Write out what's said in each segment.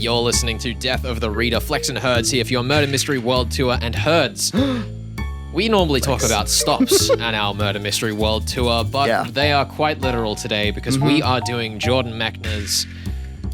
You're listening to Death of the Reader. Flex and Herds here for your Murder Mystery World Tour. And Herds, we normally talk about stops on our Murder Mystery World Tour, but they are quite literal today because we are doing Jordan Mechner's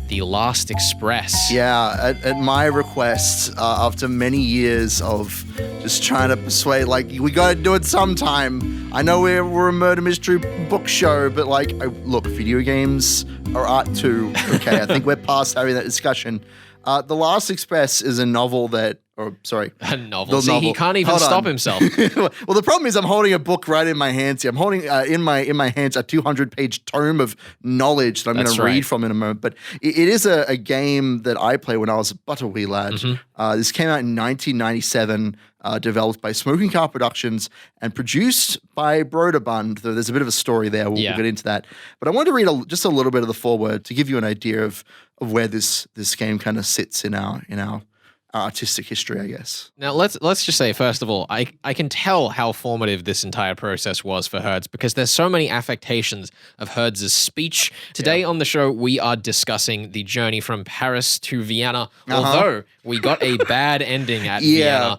The Last Express. Yeah, at my request, after many years of just trying to persuade, like, we gotta do it sometime. I know we're a murder mystery book show, but look, video games are art too. Okay, I think we're past having that discussion. The Last Express is a novel that, a novel. See, he can't even stop himself. Well, the problem is I'm holding a book right in my hands here. I'm holding in my hands a 200-page tome of knowledge that I'm going to read from in a moment. But it is a game that I played when I was but a wee lad. This came out in 1997, developed by Smoking Car Productions and produced by Broderbund. Though there's a bit of a story there. We'll get into that. But I wanted to read just a little bit of the foreword to give you an idea of where this game kind of sits in our artistic history, I guess. Now, let's just say, first of all, I can tell how formative this entire process was for Herds because there's so many affectations of Herds' speech. Today on the show, we are discussing the journey from Paris to Vienna, although we got a bad ending at Vienna,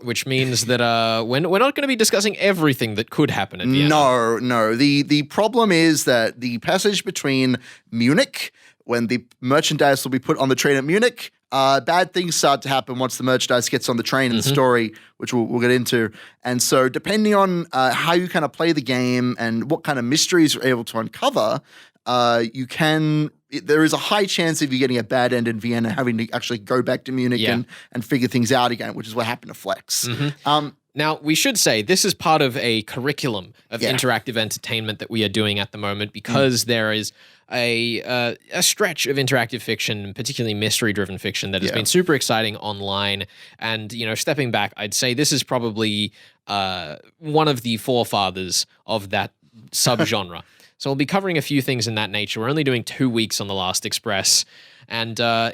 which means that we're not going to be discussing everything that could happen at Vienna. No. The problem is that the passage between Munich, when the merchandise will be put on the train at Munich, bad things start to happen once the merchandise gets on the train in the story, which we'll get into. And so depending on how you kind of play the game and what kind of mysteries you're able to uncover, there is a high chance of you getting a bad end in Vienna, having to actually go back to Munich and figure things out again, which is what happened to Flex. Now, we should say this is part of a curriculum of interactive entertainment that we are doing at the moment because there is a stretch of interactive fiction, particularly mystery-driven fiction, that has been super exciting online. And, stepping back, I'd say this is probably one of the forefathers of that subgenre. So we'll be covering a few things in that nature. We're only doing 2 weeks on The Last Express. And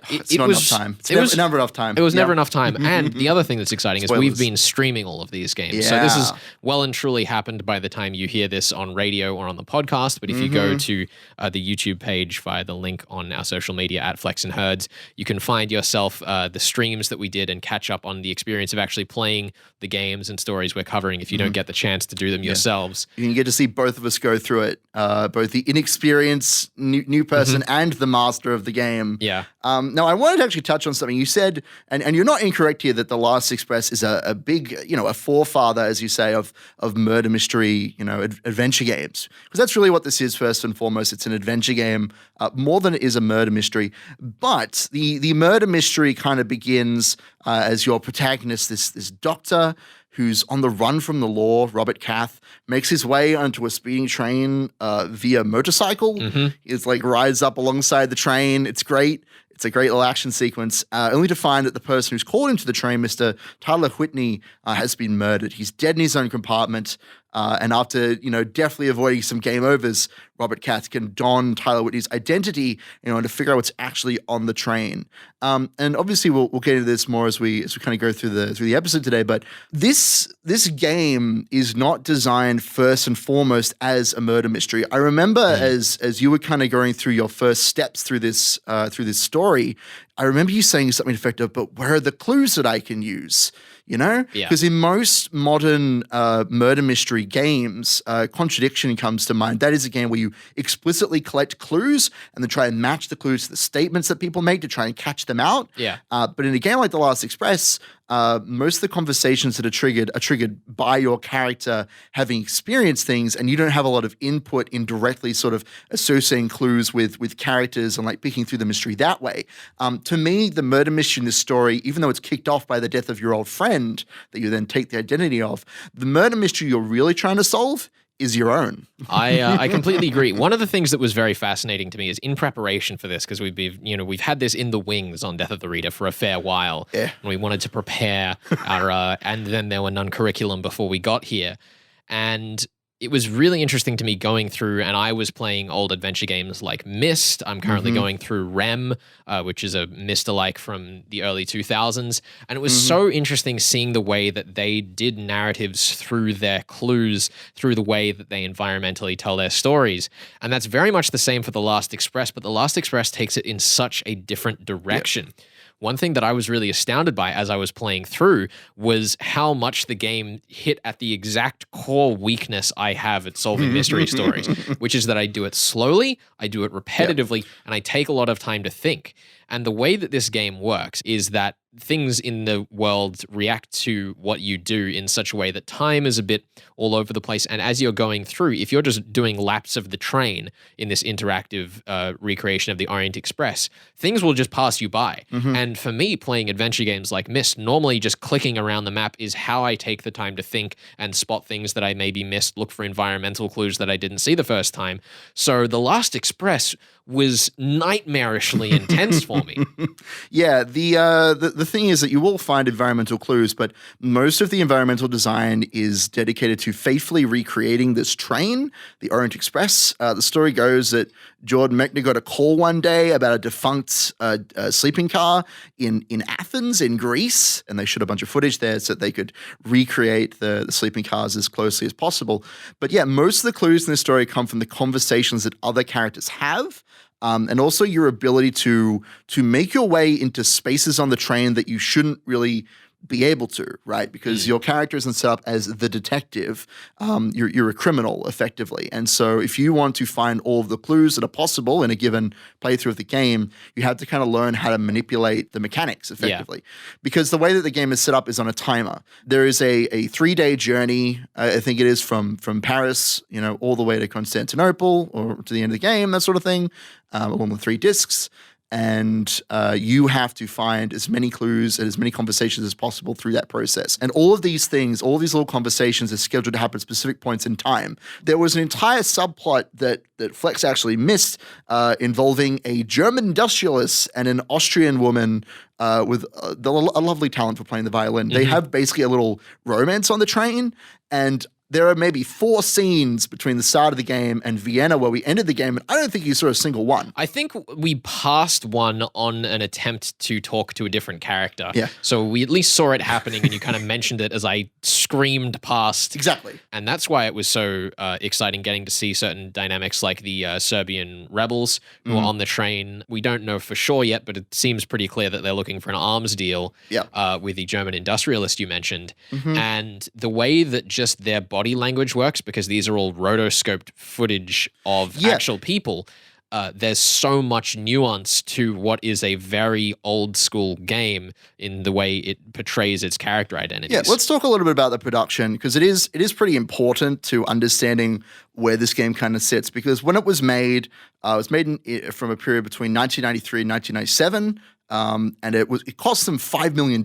it's not enough time. It's never enough time. It was never enough time. And the other thing that's exciting is we've been streaming all of these games. So this is well and truly happened by the time you hear this on radio or on the podcast. But if you go to the YouTube page via the link on our social media at Flex and Herds, you can find yourself the streams that we did and catch up on the experience of actually playing the games and stories we're covering if you don't get the chance to do them yourselves. You can get to see both of us go through it, both the inexperienced new person and the master of the game. Yeah. Now, I wanted to actually touch on something you said, and you're not incorrect here, that The Last Express is a big, a forefather, as you say, of murder mystery, adventure games. Because that's really what this is, first and foremost. It's an adventure game, more than it is a murder mystery. But the murder mystery kind of begins as your protagonist, this doctor who's on the run from the law, Robert Cath, makes his way onto a speeding train via motorcycle. He's rides up alongside the train. It's great. It's a great little action sequence, only to find that the person who's called into the train, Mr. Tyler Whitney, has been murdered. He's dead in his own compartment. And after, definitely avoiding some game overs, Robert Cath can don Tyler Whitney's identity in order to figure out what's actually on the train. And obviously we'll get into this more as we kind of go through the episode today. But this game is not designed first and foremost as a murder mystery. I remember as you were kind of going through your first steps through this story, I remember you saying something effective, but where are the clues that I can use? Because in most modern murder mystery games, Contradiction comes to mind. That is a game where you explicitly collect clues and then try and match the clues to the statements that people make to try and catch them out. But in a game like The Last Express, most of the conversations that are triggered by your character having experienced things, and you don't have a lot of input in directly sort of associating clues with characters and picking through the mystery that way. To me, the murder mystery in this story, even though it's kicked off by the death of your old friend that you then take the identity of, the murder mystery you're really trying to solve is your own. I completely agree. One of the things that was very fascinating to me is in preparation for this, because we've had this in the wings on Death of the Reader for a fair while, and we wanted to prepare our and then there were none curriculum before we got here, and it was really interesting to me going through, and I was playing old adventure games like Myst. I'm currently going through Rem, which is a Myst-alike from the early 2000s. And it was so interesting seeing the way that they did narratives through their clues, through the way that they environmentally tell their stories. And that's very much the same for The Last Express, but The Last Express takes it in such a different direction. Yep. One thing that I was really astounded by as I was playing through was how much the game hit at the exact core weakness I have at solving mystery stories, which is that I do it slowly, I do it repetitively, and I take a lot of time to think. And the way that this game works is that things in the world react to what you do in such a way that time is a bit all over the place. And as you're going through, if you're just doing laps of the train in this interactive recreation of the Orient Express, things will just pass you by. And for me, playing adventure games like Myst, normally just clicking around the map is how I take the time to think and spot things that I maybe missed, look for environmental clues that I didn't see the first time. So The Last Express was nightmarishly intense for me. Yeah, the thing is that you will find environmental clues, but most of the environmental design is dedicated to faithfully recreating this train, the Orient Express. The story goes that Jordan Mechner got a call one day about a defunct sleeping car in Athens, in Greece, and they shot a bunch of footage there so that they could recreate the sleeping cars as closely as possible. But yeah, most of the clues in this story come from the conversations that other characters have. And also your ability to make your way into spaces on the train that you shouldn't really be able to, right? Because your character isn't set up as the detective. You're a criminal, effectively. And so if you want to find all of the clues that are possible in a given playthrough of the game, you have to kind of learn how to manipulate the mechanics effectively. Yeah. Because the way that the game is set up is on a timer. There is a 3-day journey, I think it is from Paris, all the way to Constantinople or to the end of the game, that sort of thing, along the 3 discs. And you have to find as many clues and as many conversations as possible through that process. And all of these things, all these little conversations are scheduled to happen at specific points in time. There was an entire subplot that Flex actually missed involving a German industrialist and an Austrian woman with a lovely talent for playing the violin. They have basically a little romance on the train, and there are maybe 4 scenes between the start of the game and Vienna where we ended the game, and I don't think you saw a single one. I think we passed one on an attempt to talk to a different character. Yeah. So we at least saw it happening, and you kind of mentioned it as I screamed past. Exactly. And that's why it was so exciting getting to see certain dynamics like the Serbian rebels who are on the train. We don't know for sure yet, but it seems pretty clear that they're looking for an arms deal with the German industrialist you mentioned. And the way that just their body language works, because these are all rotoscoped footage of actual people, there's so much nuance to what is a very old school game in the way it portrays its character identities. Yeah, let's talk a little bit about the production, because it is pretty important to understanding where this game kind of sits, because when it was made from a period between 1993 and 1997. And it cost them $5 million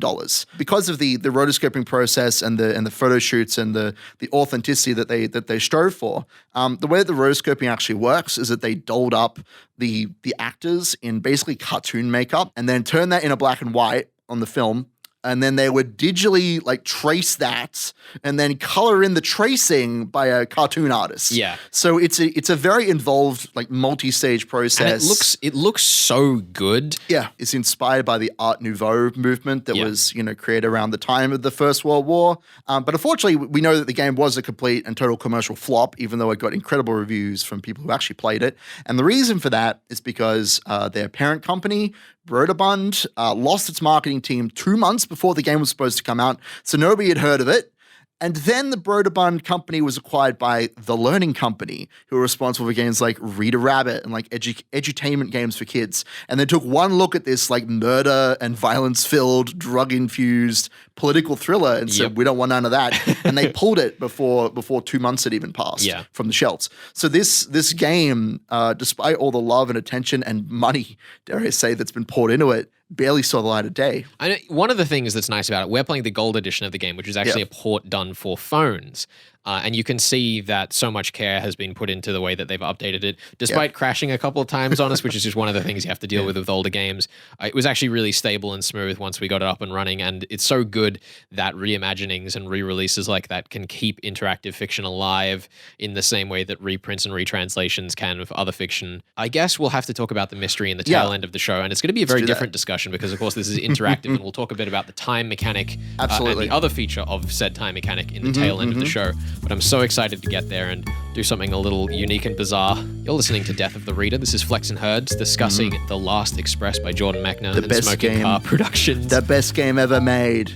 because of the rotoscoping process and the photo shoots and the authenticity that they strove for. The way that the rotoscoping actually works is that they dolled up the actors in basically cartoon makeup and then turn that into black and white on the film. And then they would digitally trace that and then color in the tracing by a cartoon artist. Yeah. So it's a very involved multi-stage process. And it looks so good. Yeah. It's inspired by the Art Nouveau movement that was created around the time of the First World War. But unfortunately, we know that the game was a complete and total commercial flop, even though it got incredible reviews from people who actually played it. And the reason for that is because their parent company, Broderbund, lost its marketing team 2 months before the game was supposed to come out, so nobody had heard of it. And then the Broderbund company was acquired by The Learning Company, who were responsible for games like Reader Rabbit and edutainment games for kids. And they took one look at this murder and violence-filled, drug-infused political thriller and said, we don't want none of that. And they pulled it before 2 months had even passed from the shelves. So this game, despite all the love and attention and money, dare I say, that's been poured into it, barely saw the light of day. I know one of the things that's nice about it, we're playing the gold edition of the game, which is actually a port done for phones. And you can see that so much care has been put into the way that they've updated it, despite crashing a couple of times on us, which is just one of the things you have to deal with older games. It was actually really stable and smooth once we got it up and running, and it's so good that reimaginings and re-releases like that can keep interactive fiction alive in the same way that reprints and retranslations can of other fiction. I guess we'll have to talk about the mystery in the tail end of the show, and it's going to be a very different discussion because, of course, this is interactive, and we'll talk a bit about the time mechanic and the other feature of said time mechanic in the tail end of the show. But I'm so excited to get there and do something a little unique and bizarre. You're listening to Death of the Reader. This is Flex and Herds discussing The Last Express by Jordan Mechner and Smoking Car Productions. The best game ever made.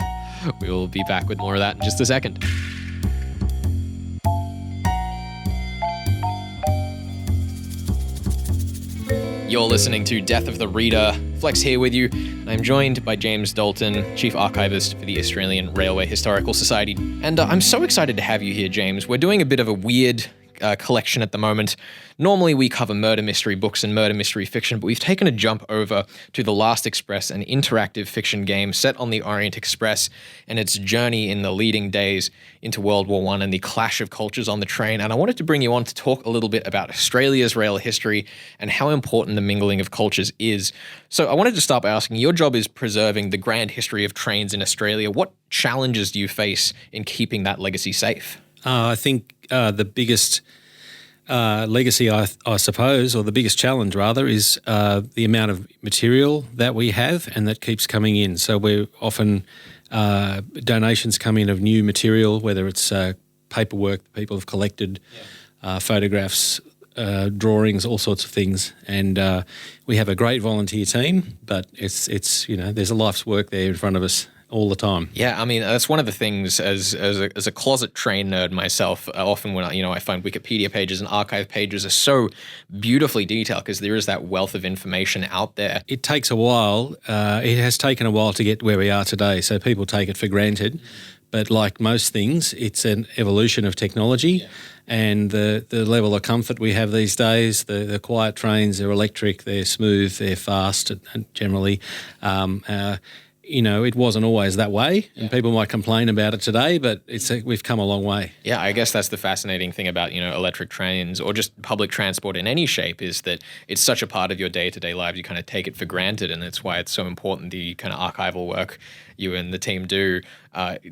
We will be back with more of that in just a second. You're listening to Death of the Reader. Flex here with you. I'm joined by James Dalton, Chief Archivist for the Australian Railway Historical Society. And I'm so excited to have you here, James. We're doing a bit of a weird collection at the moment. Normally we cover murder mystery books and murder mystery fiction, but we've taken a jump over to The Last Express, an interactive fiction game set on the Orient Express and its journey in the leading days into World War I and the clash of cultures on the train. And I wanted to bring you on to talk a little bit about Australia's rail history and how important the mingling of cultures is. So I wanted to start by asking, your job is preserving the grand history of trains in Australia. What challenges do you face in keeping that legacy safe? I think the biggest legacy, I suppose, or the biggest challenge rather, is the amount of material that we have and that keeps coming in. So we're often donations come in of new material, whether it's paperwork that people have collected, photographs, drawings, all sorts of things. And we have a great volunteer team, but it's there's a life's work there in front of us all the time. Yeah, I mean, that's one of the things as a closet train nerd myself, often when I find Wikipedia pages and archive pages are so beautifully detailed because there is that wealth of information out there. It takes a while. It has taken a while to get where we are today, so people take it for granted. But like most things, it's an evolution of technology and the level of comfort we have these days. The quiet trains, they're electric, they're smooth, they're fast and generally. It wasn't always that way, and people might complain about it today, but we've come a long way. Yeah, I guess that's the fascinating thing about, electric trains or just public transport in any shape is that it's such a part of your day-to-day life. You kind of take it for granted, and that's why it's so important, the kind of archival work you and the team do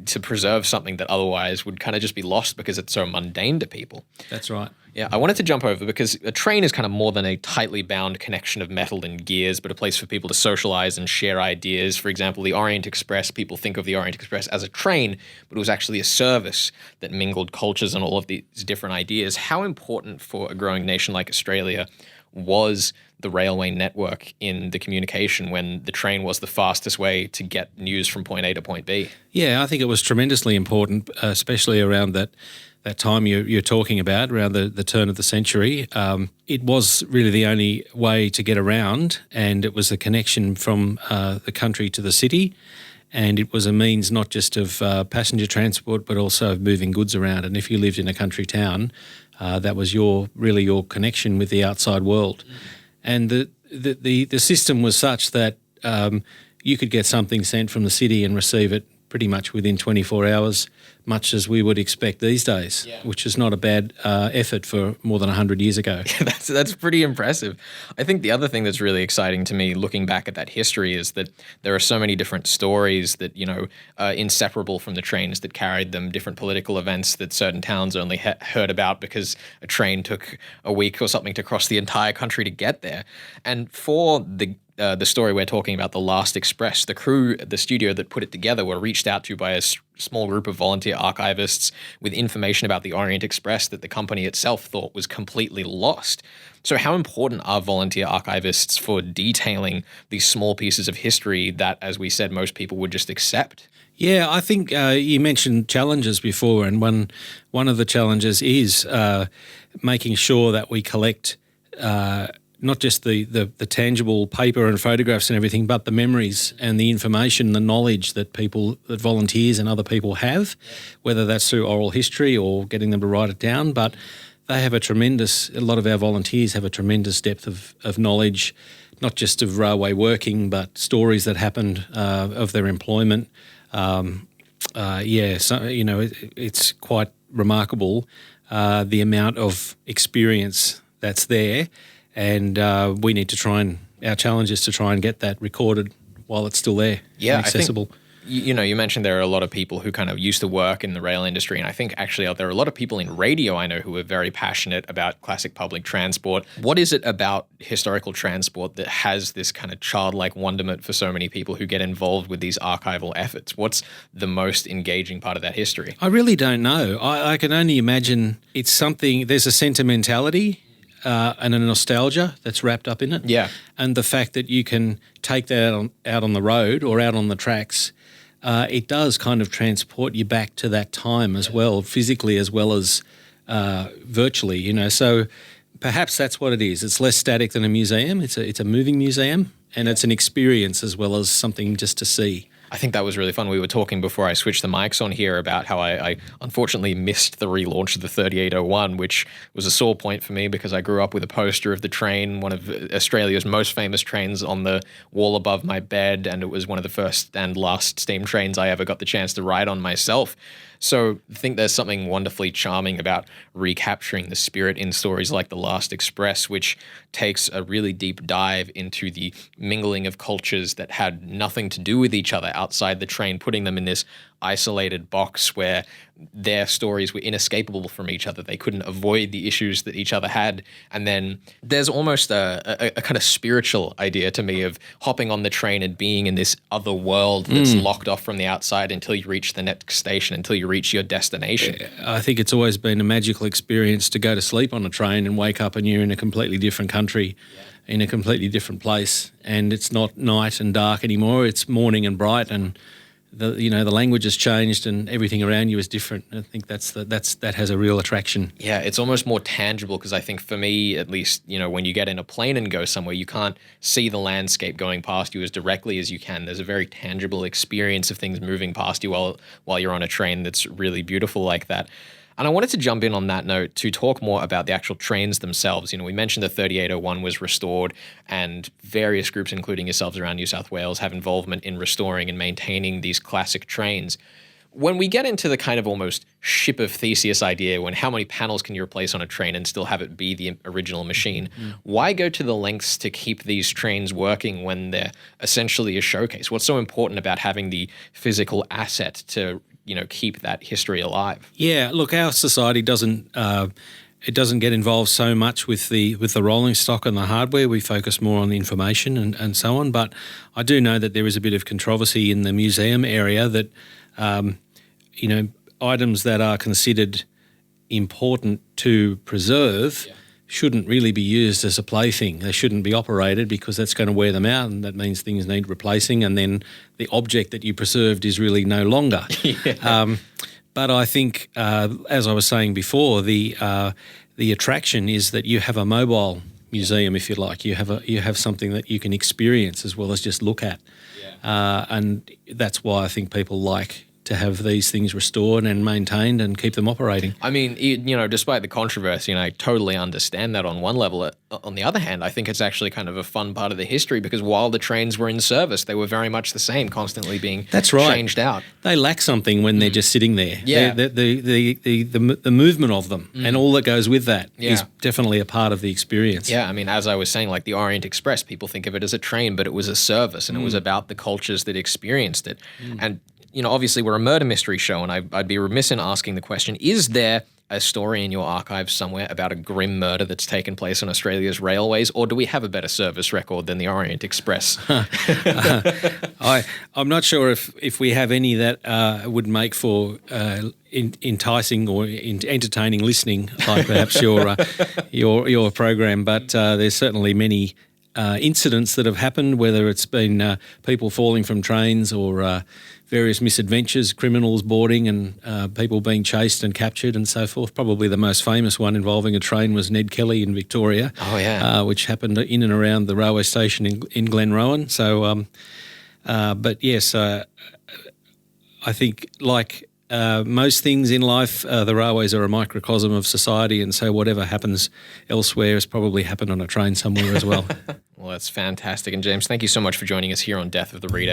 to preserve something that otherwise would kind of just be lost because it's so mundane to people. That's right. Yeah, I wanted to jump over because a train is kind of more than a tightly bound connection of metal and gears, but a place for people to socialize and share ideas. For example, the Orient Express, people think of the Orient Express as a train, but it was actually a service that mingled cultures and all of these different ideas. How important for a growing nation like Australia was the railway network in the communication when the train was the fastest way to get news from point A to point B? Yeah, I think it was tremendously important, especially around that time you're talking about, around the turn of the century. It was really the only way to get around, and it was the connection from the country to the city, and it was a means not just of passenger transport but also of moving goods around. And if you lived in a country town, that was your connection with the outside world. And the system was such that you could get something sent from the city and receive it pretty much within 24 hours, much as we would expect these days, which is not a bad effort for more than 100 years ago. That's pretty impressive. I think the other thing that's really exciting to me looking back at that history is that there are so many different stories that, inseparable from the trains that carried them, different political events that certain towns only heard about because a train took a week or something to cross the entire country to get there. And for the story we're talking about, The Last Express, the crew, the studio that put it together were reached out to by a small group of volunteer archivists with information about the Orient Express that the company itself thought was completely lost. So how important are volunteer archivists for detailing these small pieces of history that, as we said, most people would just accept? Yeah, I think you mentioned challenges before, and one of the challenges is making sure that we collect not just the tangible paper and photographs and everything, but the memories and the information, the knowledge that volunteers and other people have, whether that's through oral history or getting them to write it down. But they have a lot of our volunteers have a tremendous depth of knowledge, not just of railway working, but stories that happened of their employment. It's quite remarkable, the amount of experience that's there, and we need to our challenge is to try and get that recorded while it's still there and accessible. You mentioned there are a lot of people who kind of used to work in the rail industry, and I think actually there are a lot of people in radio I know who are very passionate about classic public transport. What is it about historical transport that has this kind of childlike wonderment for so many people who get involved with these archival efforts? What's the most engaging part of that history? I really don't know. I can only imagine it's something, there's a sentimentality and a nostalgia that's wrapped up in it. Yeah. And the fact that you can take that out on the road or out on the tracks, it does kind of transport you back to that time as well, physically as well as virtually, So perhaps that's what it is. It's less static than a museum. It's a moving museum, and it's an experience as well as something just to see. I think that was really fun. We were talking before I switched the mics on here about how I unfortunately missed the relaunch of the 3801, which was a sore point for me because I grew up with a poster of the train, one of Australia's most famous trains, on the wall above my bed, and it was one of the first and last steam trains I ever got the chance to ride on myself. So I think there's something wonderfully charming about recapturing the spirit in stories like The Last Express, which takes a really deep dive into the mingling of cultures that had nothing to do with each other outside the train, putting them in this isolated box where their stories were inescapable from each other. They couldn't avoid the issues that each other had. And then there's almost a kind of spiritual idea to me of hopping on the train and being in this other world that's locked off from the outside until you reach the next station, until you reach your destination. I think it's always been a magical experience to go to sleep on a train and wake up and you're in a completely different country, in a completely different place. And it's not night and dark anymore. It's morning and bright, and the language has changed and everything around you is different. I think that has a real attraction. Yeah, it's almost more tangible because I think for me, at least, when you get in a plane and go somewhere, you can't see the landscape going past you as directly as you can. There's a very tangible experience of things moving past you while you're on a train that's really beautiful like that. And I wanted to jump in on that note to talk more about the actual trains themselves. We mentioned the 3801 was restored, and various groups, including yourselves around New South Wales, have involvement in restoring and maintaining these classic trains. When we get into the kind of almost ship of Theseus idea, when how many panels can you replace on a train and still have it be the original machine, why go to the lengths to keep these trains working when they're essentially a showcase? What's so important about having the physical asset to keep that history alive? Yeah, look, our society doesn't get involved so much with the rolling stock and the hardware. We focus more on the information and so on. But I do know that there is a bit of controversy in the museum area that items that are considered important to preserve shouldn't really be used as a plaything. They shouldn't be operated because that's going to wear them out, and that means things need replacing, and then the object that you preserved is really no longer. But I think, as I was saying before, the attraction is that you have a mobile museum, if you like. You have something that you can experience as well as just look at, and that's why I think people like to have these things restored and maintained and keep them operating. I mean, despite the controversy, and I totally understand that on one level, on the other hand, I think it's actually kind of a fun part of the history because while the trains were in service, they were very much the same, constantly being changed out. They lack something when they're just sitting there. Yeah. The movement of them and all that goes with that is definitely a part of the experience. Yeah, I mean, as I was saying, like the Orient Express, people think of it as a train, but it was a service, and it was about the cultures that experienced it. And obviously we're a murder mystery show, and I'd be remiss in asking the question, is there a story in your archives somewhere about a grim murder that's taken place on Australia's railways, or do we have a better service record than the Orient Express? I'm not sure if we have any that would make for enticing or entertaining listening, like perhaps your program, but there's certainly many incidents that have happened, whether it's been people falling from trains or various misadventures, criminals boarding and people being chased and captured and so forth. Probably the most famous one involving a train was Ned Kelly in Victoria, which happened in and around the railway station in Glenrowan. So, but yes, I think like most things in life, the railways are a microcosm of society, and so whatever happens elsewhere has probably happened on a train somewhere as well. Well, that's fantastic. And James, thank you so much for joining us here on Death of the Reader.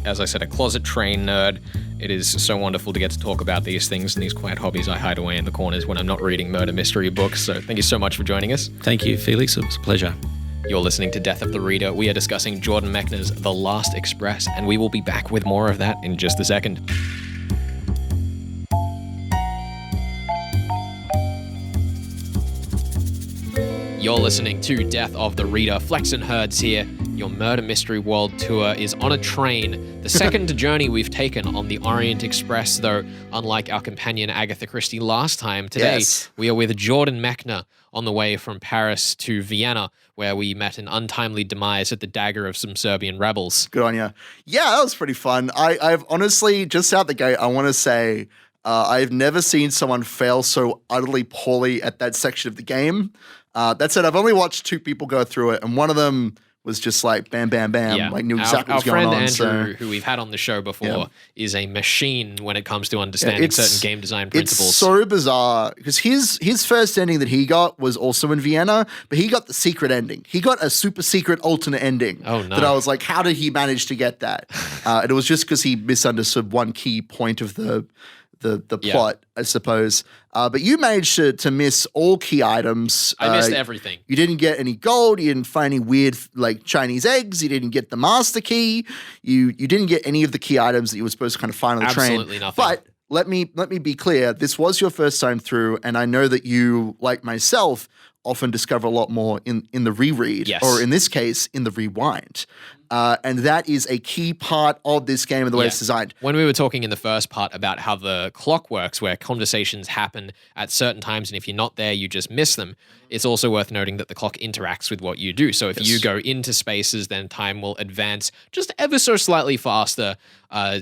As I said, a closet train nerd. It is so wonderful to get to talk about these things and these quiet hobbies I hide away in the corners when I'm not reading murder mystery books. So thank you so much for joining us. Thank you, Felix. It was a pleasure. You're listening to Death of the Reader. We are discussing Jordan Mechner's The Last Express, and we will be back with more of that in just a second. You're listening to Death of the Reader. Flex and Herds here. Your Murder Mystery World Tour is on a train. The second journey we've taken on the Orient Express, though, unlike our companion Agatha Christie last time, today we are with Jordan Mechner on the way from Paris to Vienna, where we met an untimely demise at the dagger of some Serbian rebels. Good on you. Yeah, that was pretty fun. I've honestly, just out the gate, I want to say I've never seen someone fail so utterly poorly at that section of the game. That said, I've only watched two people go through it, and one of them was just like bam, bam, bam, like knew exactly what was going on. Our friend Andrew, who we've had on the show before, is a machine when it comes to understanding certain game design principles. It's so bizarre because his first ending that he got was also in Vienna, but he got the secret ending. He got a super secret alternate ending. Oh, no. That I was like, how did he manage to get that? And it was just because he misunderstood one key point of the plot, I suppose. But you managed to miss all key items. I missed everything. You didn't get any gold. You didn't find any weird like Chinese eggs. You didn't get the master key. You didn't get any of the key items that you were supposed to kind of find on the train. Absolutely nothing. But let me be clear. This was your first time through, and I know that you, like myself, often discover a lot more in the reread, or in this case, in the rewind. And that is a key part of this game and the way it's designed. When we were talking in the first part about how the clock works, where conversations happen at certain times, and if you're not there, you just miss them, it's also worth noting that the clock interacts with what you do. So if you go into spaces, then time will advance just ever so slightly faster,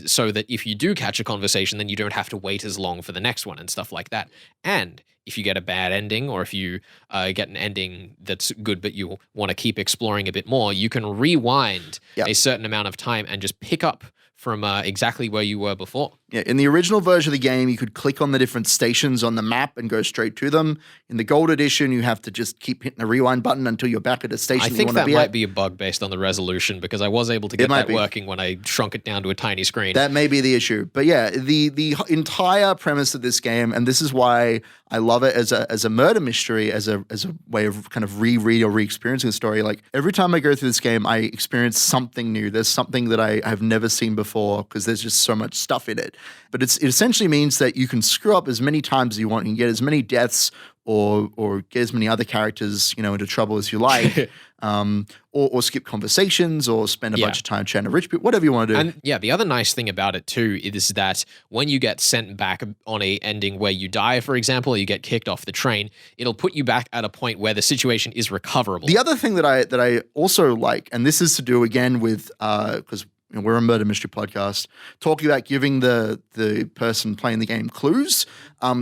so that if you do catch a conversation, then you don't have to wait as long for the next one and stuff like that. And if you get a bad ending, or if you get an ending that's good but you want to keep exploring a bit more, you can rewind a certain amount of time and just pick up from exactly where you were before. Yeah, in the original version of the game, you could click on the different stations on the map and go straight to them. In the gold edition, you have to just keep hitting the rewind button until you're back at a station you want to be at. I think that might be a bug based on the resolution, because I was able to get that working when I shrunk it down to a tiny screen. That may be the issue. But yeah, the entire premise of this game, and this is why I love it as a murder mystery, as a way of kind of reread or re-experiencing the story. Like every time I go through this game, I experience something new. There's something that I have never seen before because there's just so much stuff in it. But it essentially means that you can screw up as many times as you want. You can get as many deaths or get as many other characters, into trouble as you like, or skip conversations, or spend a bunch of time chatting to rich people, whatever you want to do. And the other nice thing about it too is that when you get sent back on a ending where you die, for example, or you get kicked off the train, it'll put you back at a point where the situation is recoverable. The other thing that I also like, and this is to do again with because we're a murder mystery podcast, talking about giving the person playing the game clues.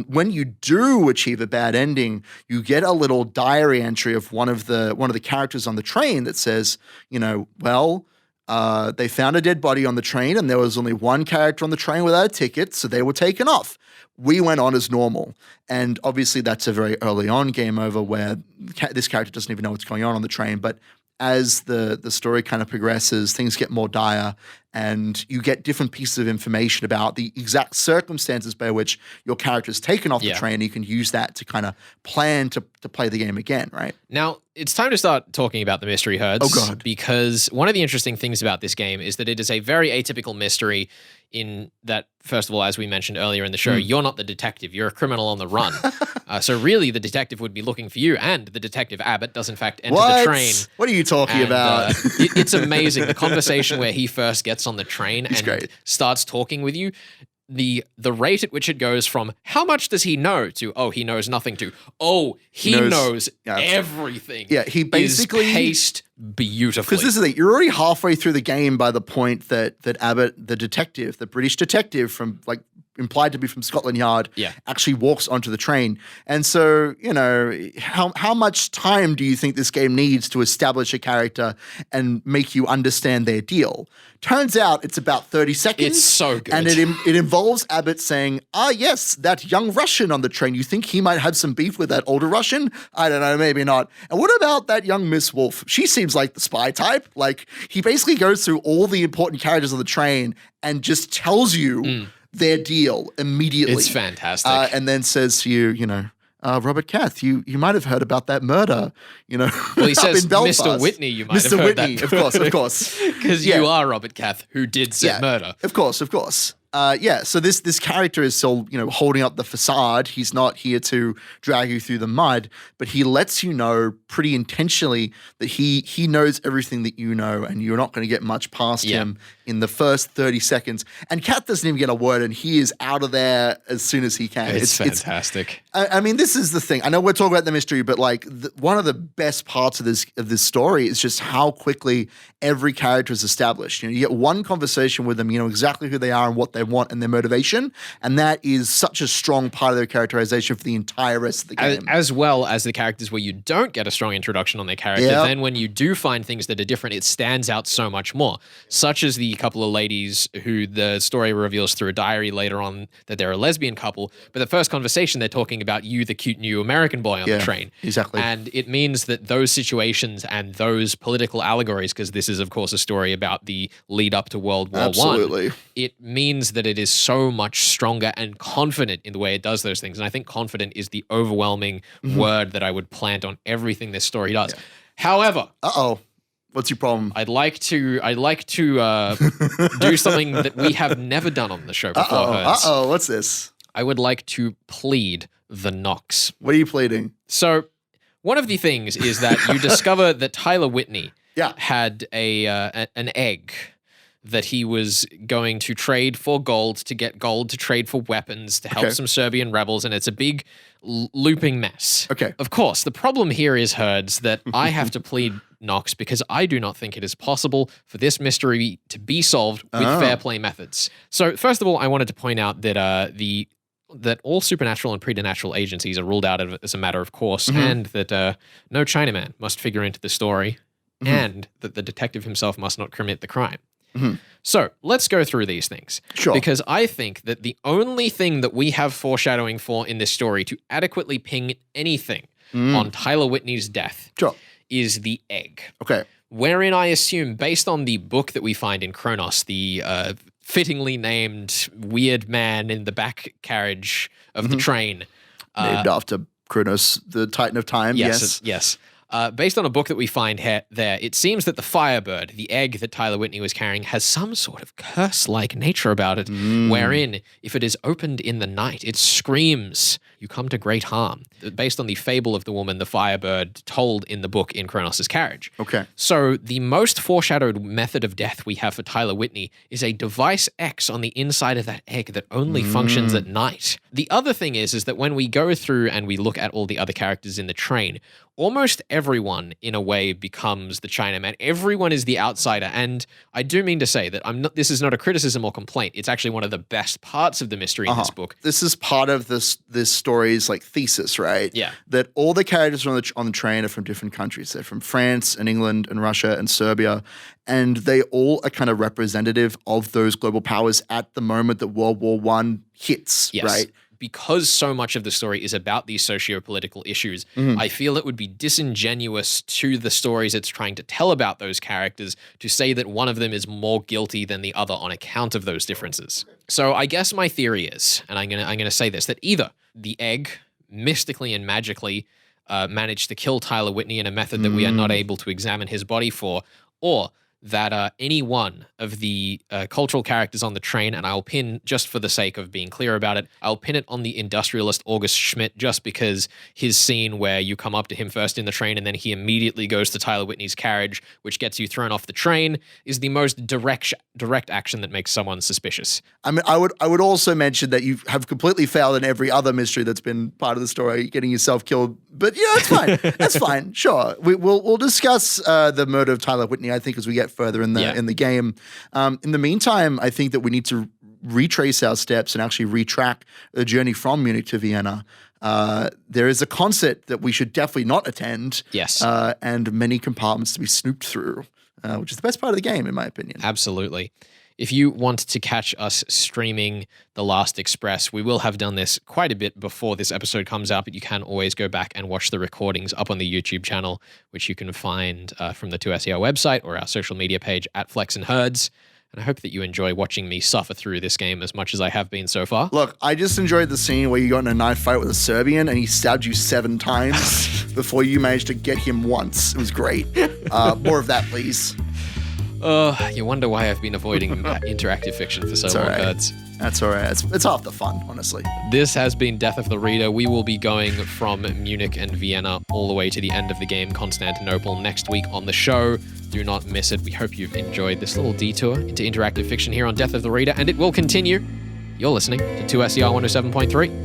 When you do achieve a bad ending, you get a little diary entry of one of the characters on the train that says, they found a dead body on the train and there was only one character on the train without a ticket, so they were taken off. We went on as normal. And obviously that's a very early on game over where this character doesn't even know what's going on the train, but as the story kind of progresses, things get more dire, and you get different pieces of information about the exact circumstances by which your character is taken off the train. You can use that to kind of plan to play the game again, right? Now, it's time to start talking about the mystery herds. Oh, God. Because one of the interesting things about this game is that it is a very atypical mystery in that, first of all, as we mentioned earlier in the show, you're not the detective. You're a criminal on the run. So really, the detective would be looking for you, and the detective Abbott does, in fact, enter the train. What are you talking about? It's amazing. The conversation where he first gets on the train and starts talking with you, the rate at which it goes from how much does he know to, oh, he knows nothing, to, oh, he knows everything. Yeah, he basically is paced beautifully. Because this is you're already halfway through the game by the point that Abbott, the detective, the British detective from like implied to be from Scotland Yard, Yeah. actually walks onto the train. And so, how much time do you think this game needs to establish a character and make you understand their deal? Turns out it's about 30 seconds. It's so good. And it involves Abbott saying, yes, that young Russian on the train, you think he might have some beef with that older Russian? I don't know, maybe not. And what about that young Miss Wolf? She seems like the spy type. Like, he basically goes through all the important characters on the train and just tells you their deal immediately. It's fantastic. And then says to you, Robert Cath, you might have heard about that murder, Well, he up says, in Belfast. Mr. Whitney, you might have Mr. heard Whitney, that. of course. Because you are Robert Cath, who did set murder. Of course. So this character is still, holding up the facade. He's not here to drag you through the mud, but he lets you know pretty intentionally that he knows everything that you know, and you're not going to get much past him in the first 30 seconds. And Kat doesn't even get a word, and he is out of there as soon as he can. It's fantastic. I mean, this is the thing. I know we're talking about the mystery, but like one of the best parts of this story is just how quickly every character is established. You get one conversation with them, you know exactly who they are and what they want and their motivation, and that is such a strong part of their characterization for the entire rest of the game. As well as the characters where you don't get a strong introduction on their character, then when you do find things that are different, it stands out so much more. Such as the couple of ladies who the story reveals through a diary later on that they're a lesbian couple, but the first conversation they're talking about you, the cute new American boy on the train. Exactly. And it means that those situations and those political allegories, because this is of course a story about the lead up to World War I, it means that it is so much stronger and confident in the way it does those things. And I think confident is the overwhelming word that I would plant on everything this story does. Yeah. However, what's your problem? I'd like to do something that we have never done on the show before. What's this? I would like to plead the Knox. What are you pleading? So one of the things is that you discover that Tyler Whitney had an egg that he was going to trade for gold, to get gold to trade for weapons, to help some Serbian rebels, and it's a big looping mess. Okay. Of course, the problem here is, Herds, that I have to plead Knox because I do not think it is possible for this mystery to be solved with fair play methods. So first of all, I wanted to point out that that all supernatural and preternatural agencies are ruled out as a matter of course, and that no Chinaman must figure into the story, and that the detective himself must not commit the crime. So let's go through these things. Sure. Because I think that the only thing that we have foreshadowing for in this story to adequately ping anything on Tyler Whitney's death is the egg. Okay. Wherein I assume, based on the book that we find in Kronos, the fittingly named weird man in the back carriage of the train. Named after Kronos, the Titan of Time. Yes. Based on a book that we find there, it seems that the Firebird, the egg that Tyler Whitney was carrying, has some sort of curse-like nature about it, wherein, if it is opened in the night, it screams, you come to great harm. Based on the fable of the woman the Firebird told in the book in Kronos' Carriage. Okay. So the most foreshadowed method of death we have for Tyler Whitney is a device X on the inside of that egg that only functions at night. The other thing is that when we go through and we look at all the other characters in the train, almost everyone, in a way, becomes the Chinaman. Everyone is the outsider, and I do mean to say that this is not a criticism or complaint. It's actually one of the best parts of the mystery in this book. This is part of this story's like thesis, right? Yeah. That all the characters on the train are from different countries. They're from France and England and Russia and Serbia, and they all are kind of representative of those global powers at the moment that World War I hits, right? Because so much of the story is about these socio-political issues, I feel it would be disingenuous to the stories it's trying to tell about those characters to say that one of them is more guilty than the other on account of those differences. So I guess my theory is, and I'm gonna say this, that either the egg mystically and magically managed to kill Tyler Whitney in a method that we are not able to examine his body for, or that any one of the cultural characters on the train, and I'll pin, just for the sake of being clear about it, I'll pin it on the industrialist August Schmidt, just because his scene where you come up to him first in the train and then he immediately goes to Tyler Whitney's carriage, which gets you thrown off the train, is the most direct action that makes someone suspicious. I mean, I would also mention that you have completely failed in every other mystery that's been part of the story, getting yourself killed. But yeah, that's fine. That's fine. Sure, we'll discuss the murder of Tyler Whitney, I think, as we get further in the game. In the meantime, I think that we need to retrace our steps and actually retrack the journey from Munich to Vienna, there is a concert that we should definitely not attend. Yes. And many compartments to be snooped through, which is the best part of the game, in my opinion. Absolutely. If you want to catch us streaming The Last Express, we will have done this quite a bit before this episode comes out, but you can always go back and watch the recordings up on the YouTube channel, which you can find from the 2SEO website or our social media page at Flex and Herds. And I hope that you enjoy watching me suffer through this game as much as I have been so far. Look, I just enjoyed the scene where you got in a knife fight with a Serbian and he stabbed you 7 times before you managed to get him once. It was great. More of that, please. You wonder why I've been avoiding interactive fiction for so long, Herds. That's all right. It's half the fun, honestly. This has been Death of the Reader. We will be going from Munich and Vienna all the way to the end of the game, Constantinople, next week on the show. Do not miss it. We hope you've enjoyed this little detour into interactive fiction here on Death of the Reader, and it will continue. You're listening to 2SER 107.3.